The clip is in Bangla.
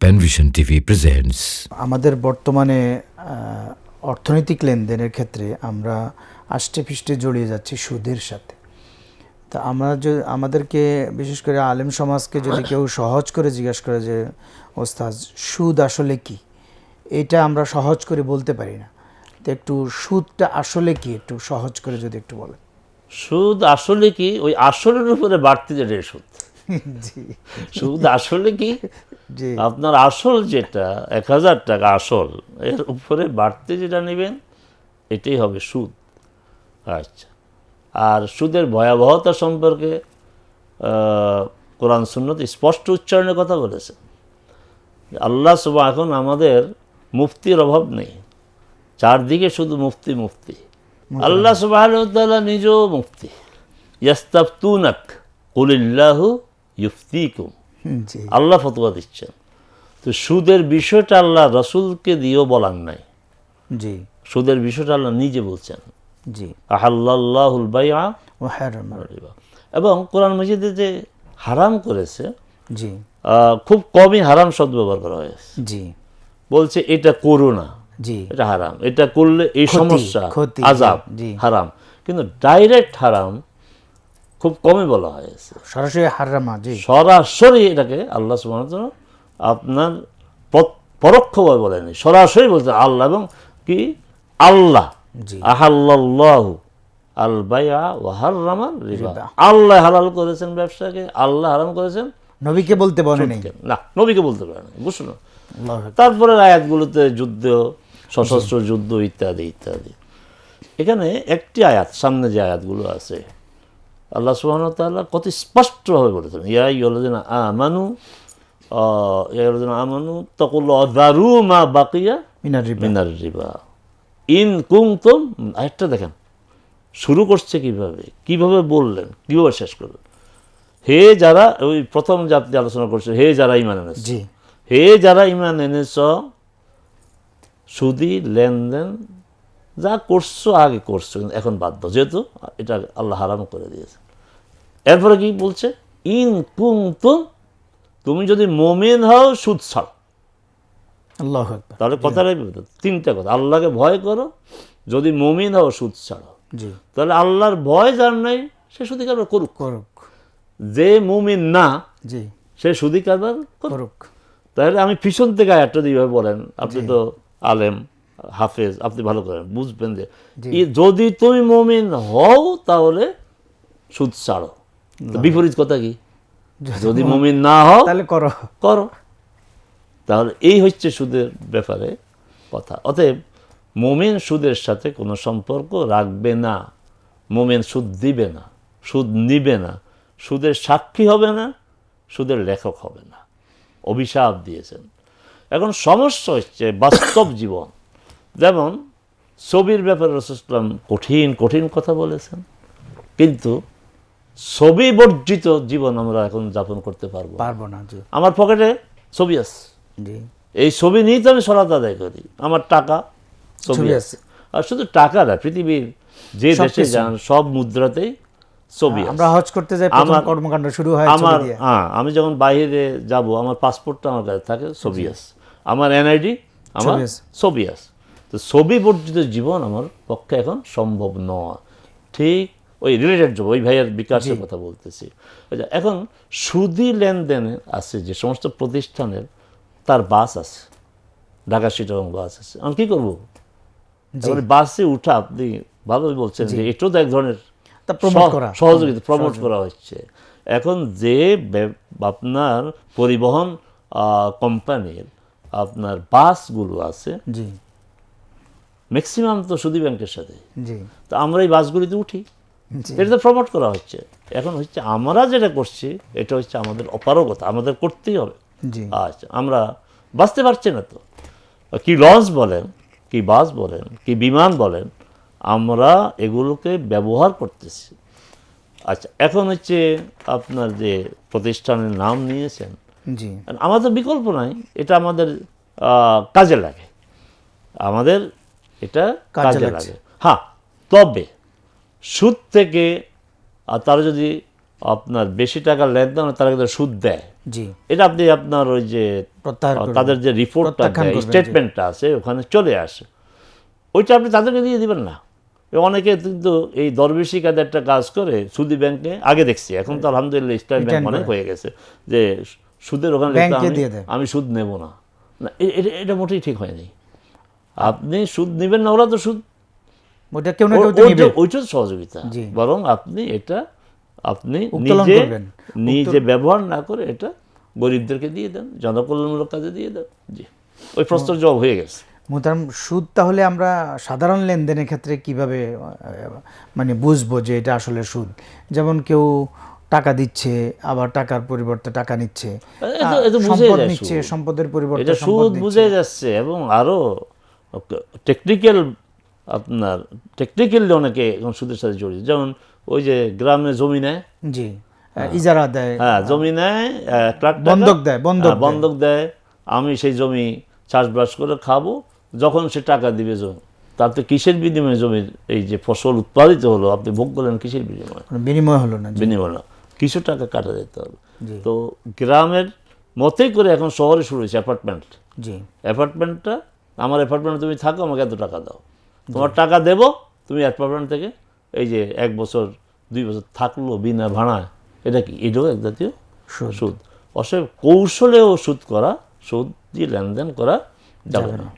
Panvision TV presents. আমাদের বর্তমানে অর্থনৈতিক লেনদেনের ক্ষেত্রে আমরা আষ্টেপৃষ্ঠে জড়িয়ে যাচ্ছি সুদের সাথে। তা আমাদেরকে বিশেষ করে আলেম সমাজকে যদি কেউ সহজ করে জিজ্ঞাসা করে যে ওস্তাদ সুদ আসলে কি, এটা আমরা সহজ করে বলতে পারি না, তো একটু সুদটা আসলে কি একটু সহজ করে যদি একটু বলেন। সুদ আসলে কি? ওই আসলের উপরে বাড়তি যেটা সুদ। জি, সুদ আসলে কি? জি, আপনার আসল যেটা 1000 টাকা আসল, এর উপরে বাড়তি যেটা নেবেন এটাই হবে সুদ। আচ্ছা, আর সুদের ভয়াবহতা সম্পর্কে কোরআন সুন্নত স্পষ্ট উচ্চারণের কথা বলেছে। আল্লাহ সুবহান, এখন আমাদের মুফতির অভাব নেই, চারদিকে শুধু মুফতি মুফতি। আল্লাহ সুবহানাহু ওয়া তাআলা নিজেও মুফতি। ইয়াস্তাফতুনাক কুলিল্লাহু ইউফতিকুম, জি, আল্লাহ ফতোয়া দিচ্ছেন। তো সুদের বিষয়টা আল্লাহ রসুলকে দিয়েও বলার নাই, জি, সুদের বিষয়টা আল্লাহ নিজে বলছেন। জি, আহাল্লাল্লাহুল বাইআ ও হারাম, রিবা। এবং কোরআন মাজিদে যে হারাম করেছে, জি, খুব কমই হারাম শব্দ ব্যবহার করা হয়েছে। জি, বলছে এটা করো না, জি, এটা হারাম, এটা করলে এই ক্ষতি, সমস্যা, ক্ষতি, আযাব, জি। হারাম। কিন্তু ডাইরেক্ট হারাম খুব কমই বলা হয়েছে। সরাসরি হারামা, জি, সরাসরি এটাকে আল্লাহ সুবহানাহু ওয়া তাআলা আপনার পরোক্ষভাবে বলেনি, সরাসরি বলছে আল্লাহ। এবং কি আল্লাহ, জি, আহাল্লাল্লাহু আল বাইআ ওয়া হাররামাল রিবা, আল্লাহ হালাল করেছেন ব্যবসাকে, আল্লাহ হারাম করেছেন নবীকে বলতে বলে নেই। সুদকে। না, নবীকে বলতে পারে না, বুঝছো না। আল্লাহু আকবার। তারপরে আয়াতগুলোতে যুদ্ধ, সশস্ত্র যুদ্ধ ইত্যাদি ইত্যাদি। এখানে একটি আয়াত, সামনে যে আয়াতগুলো আছে, আল্লাহ সুবহানাহু ওয়া তাআলা কত স্পষ্টভাবে বলেছেন, ইয়া আইয়ুহাল্লাযিনা আমানু তাকুল্লাহ যারু মা বাকিয়া মিনার রিবা, মিনার রিবা ইন কুনতুম। আয়াতটা দেখেন শুরু করছে কিভাবে বললেন, কিভাবে শেষ করলেন। হে যারা, ওই প্রথম যে আপনি আলোচনা করছেন, হে যারা ঈমান এনেছ, জি, হে যারা ঈমান এনেছ, সুদি লেনদেন যা করছো আগে করছো, কিন্তু এখন বাধ্য, যেহেতু এটা আল্লাহ হারাম করে দিয়েছে। এরপরে কি বলছে? ইন কুনতুম, তুমি যদি মুমিন হও সুদ ছাড়ো। আল্লাহু আকবার। তাহলে কথাটাই তিনটা কথা, আল্লাহকে ভয় করো, যদি মুমিন হও সুদ ছাড়ো। জি, তাহলে আল্লাহর ভয় যার নাই সে সুদি কারবার করুক, করুক, যে মুমিন না জি, সে সুদি কারবার করুক। করুক, তাহলে আমি পিছন থেকে আয়াতটা এইভাবে বলেন, আপনি তো আলেম হাফেজ, আপনি ভালো করেন বুঝবেন যে যদি তুমি মুমিন হও তাহলে সুদ ছাড়ো। তো বিপরীত কথা কি? যদি মুমিন না হও তাহলে করো। করো। তাহলে এই হচ্ছে সুদের ব্যাপারে কথা। অতএব মুমিন সুদের সাথে কোনো সম্পর্ক রাখবে না, মুমিন সুদ দিবে না, সুদ নিবে না, সুদের সাক্ষী হবে না, সুদের লেখক হবে না, অভিশাপ দিয়েছেন। এখন সমস্যা হচ্ছে বাস্তব জীবন। যেমন ছবির ব্যাপারে রাসূল সাল্লাল্লাহু আলাইহি ওয়াসাল্লাম কঠিন কঠিন কথা বলেছেন, কিন্তু ছবি বর্জিত জীবন আমরা এখন যাপন করতে পারবো না, জি, আমার পকেটে ছবি আছে, জি, এই ছবি নিয়েই তো আমি সালাত আদায় করি, আমার টাকা ছবি ছবি আছে। আর শুধু টাকা না, পৃথিবীর যে দেশে যান সব মুদ্রাতেই ছবি আছে। আমরা হজ করতে যাই, প্রথম কর্মকাণ্ড শুরু হয় ছবি আমার দিয়ে। আমি যখন বাইরে যাব, আমার পাসপোর্টটা আমার কাছে থাকে, ছবি আছে, আমার এনআইডি আমার ছবি আছে। ছবি আছে। তো ছবি বর্জিত জীবন আমার পক্ষে এখন সম্ভব নয়। ঠিক ওই রিলেটেড জব, ওই ভাইয়ের বিকাশের কথা বলতেছি। এখন সুদি লেনদেনে আছে যে সমস্ত প্রতিষ্ঠানের, তার বাস আছে, ঢাকা চিটাগং বাস আছে, আমি কী করবো? বাসে উঠা, আপনি ভালোই বলছেন যে এটাও তো এক ধরনের সহযোগিতা, প্রমোট করা হচ্ছে। এখন যে আপনার পরিবহন কোম্পানির আপনার বাসগুলো আছে, জি, ম্যাক্সিমাম তো সুদী ব্যাংকের সাথে। জি, তো আমরা এই বাসগুলিতে উঠি, জি, এটা তো প্রমোট করা হচ্ছে। এখন হচ্ছে আমরা যেটা করছি এটা হচ্ছে আমাদের অপারগতা, আমাদের করতেই হবে। জি, আচ্ছা, আমরা বাঁচতে পারছি না তো, কি লঞ্চ বলেন, কি বাস বলেন, কি বিমান বলেন, আমরা এগুলোকে ব্যবহার করতেছি। আচ্ছা, এখন হচ্ছে আপনার যে প্রতিষ্ঠানের নাম নিয়েছেন, জি, আমাদের বিকল্প নাই, এটা আমাদের কাজে লাগে, আমাদের এটা কাজে লাগে। হ্যাঁ, তবে সুদ থেকে তারা যদি আপনার বেশি টাকা লেনদেন, তারা কিন্তু সুদ দেয়, জি, এটা আপনি আপনার ওই যে প্রত্যাহার করবেন। তাদের যে রিপোর্টটা প্রত্যাখ্যান করবেন, জি। স্টেটমেন্টটা আছে ওখানে চলে আসে, ওইটা আপনি তাদেরকে দিয়ে দিবেন না। অনেকে কিন্তু এই দরবেশি কাজে একটা কাজ করে সুদি ব্যাংকে, আগে দেখছি, এখন তো আলহামদুলিল্লাহ ইসলামী ব্যাংক Return অনেক করে। হয়ে গেছে, যে সুদের ওখানে লিখতে ব্যাংকে দিয়ে দেয়। আমি সুদ নেব না। না, এটা মোটেই ঠিক হয়নি। আপনি সুদ নেবেন না, ওরা তো সুদ, ওটা কেউ না কেউ তো নিবে। ওইটা তো সহযোগিতা, জি। বরং আপনি এটা আপনি উত্তোলন নিজে করবেন। নিজে ব্যবহার না করে এটা গরিবদেরকে দিয়ে দেন, জনকল্যাণমূলক কাজে দিয়ে দেন। জি, ওই প্রশ্নের জবাব হয়ে গেছে। মোহতারাম, সুদ তাহলে আমরা সাধারণ লেনদেনের ক্ষেত্রে কিভাবে মানে বুঝবো যে এটা আসলে সুদ? যেমন কেউ টাকা দিচ্ছে, আবার টাকার পরিবর্তে টাকা নিচ্ছে, এত বুঝে সম্পদ যায় নিচ্ছে, সুদ। সম্পদের পরিবর্তে এটা সম্পদ সুদ নিচ্ছে। বুঝে যাচ্ছে, এবং আরো টেকনিক্যাল, আপনার টেকনিক্যালি অনেকে এখন সুদের সাথে জড়িত। যেমন ওই যে গ্রামে জমি নেয়, জি, ইজারা দেয়, হ্যাঁ জমি নেয়, 1 লাখ টাকা বন্ধক দেয়, বন্ধক দেয়, আমি সেই জমি চাষবাস করে খাবো, যখন সে টাকা দিবে জমি, তাতে কিসের বিনিময়ে জমির এই যে ফসল উৎপাদিত হলো আপনি ভোগ করলেন, কিসের বিনিময়ে? কোনো বিনিময় হলো না। জি, বিনিময় না, কিছু টাকা কাটা যেতে হবে। জি। তো গ্রামের মতেই করে এখন শহরে শুরু হয়েছে অ্যাপার্টমেন্ট। জি, অ্যাপার্টমেন্টটা, আমার অ্যাপার্টমেন্টে তুমি থাকো, আমাকে এত টাকা দাও, তোমার টাকা দেবো, তুমি অ্যাপার্টমেন্ট থেকে এই যে 1 বছর 2 বছর থাকলো বিনা ভাড়ায়, এটা কি? এটাও এক জাতীয় সুদ। অবশ্যই কৌশলেও সুদ করা, সুদ দিয়ে লেনদেন করা যাবে না।